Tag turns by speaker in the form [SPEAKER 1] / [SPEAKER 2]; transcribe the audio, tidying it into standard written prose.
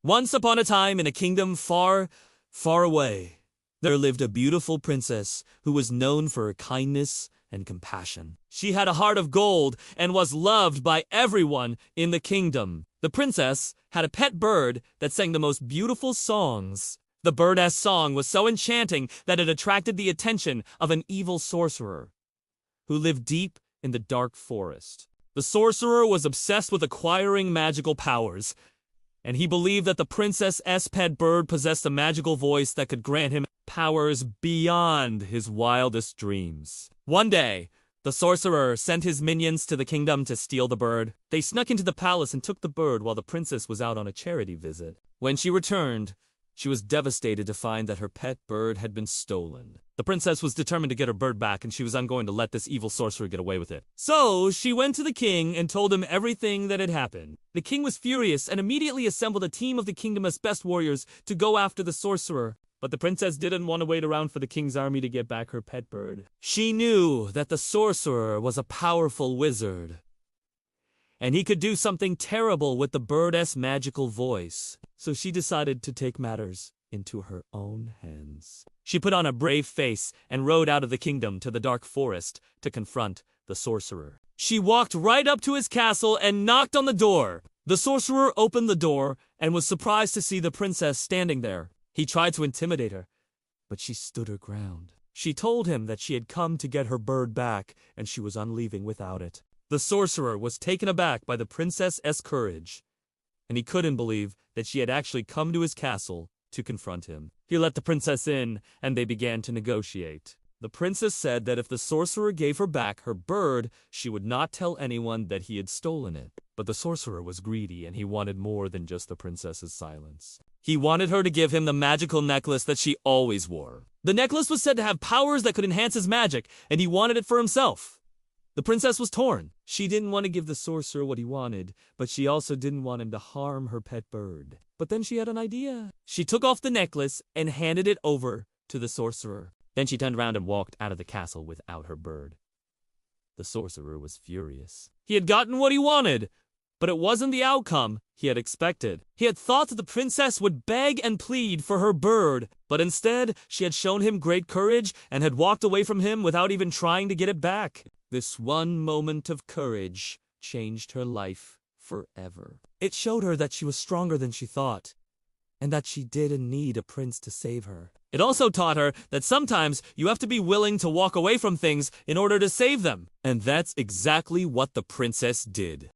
[SPEAKER 1] Once upon a time in a kingdom far, far away, there lived a beautiful princess who was known for her kindness and compassion. She had a heart of gold and was loved by everyone in the kingdom. The princess had a pet bird that sang the most beautiful songs. The bird's song was so enchanting that it attracted the attention of an evil sorcerer who lived deep in the dark forest. The sorcerer was obsessed with acquiring magical powers, and he believed that the princess's pet bird possessed a magical voice that could grant him powers beyond his wildest dreams. One day, the sorcerer sent his minions to the kingdom to steal the bird. They snuck into the palace and took the bird while the princess was out on a charity visit. When she returned, she was devastated to find that her pet bird had been stolen. The princess was determined to get her bird back, and she was ungoing to let this evil sorcerer get away with it. So she went to the king and told him everything that had happened. The king was furious and immediately assembled a team of the kingdom's best warriors to go after the sorcerer. But the princess didn't want to wait around for the king's army to get back her pet bird. She knew that the sorcerer was a powerful wizard, and he could do something terrible with the bird's magical voice. So she decided to take matters into her own hands. She put on a brave face and rode out of the kingdom to the dark forest to confront the sorcerer. She walked right up to his castle and knocked on the door. The sorcerer opened the door and was surprised to see the princess standing there. He tried to intimidate her, but she stood her ground. She told him that she had come to get her bird back, and she was unleaving without it. The sorcerer was taken aback by the princess's courage, and he couldn't believe that she had actually come to his castle to confront him. He let the princess in, and they began to negotiate. The princess said that if the sorcerer gave her back her bird, she would not tell anyone that he had stolen it. But the sorcerer was greedy, and he wanted more than just the princess's silence. He wanted her to give him the magical necklace that she always wore. The necklace was said to have powers that could enhance his magic, and he wanted it for himself. The princess was torn. She didn't want to give the sorcerer what he wanted, but she also didn't want him to harm her pet bird. But then she had an idea. She took off the necklace and handed it over to the sorcerer. Then she turned around and walked out of the castle without her bird. The sorcerer was furious. He had gotten what he wanted, but it wasn't the outcome he had expected. He had thought that the princess would beg and plead for her bird, but instead she had shown him great courage and had walked away from him without even trying to get it back. This one moment of courage changed her life forever. It showed her that she was stronger than she thought, and that she didn't need a prince to save her. It also taught her that sometimes you have to be willing to walk away from things in order to save them. And that's exactly what the princess did.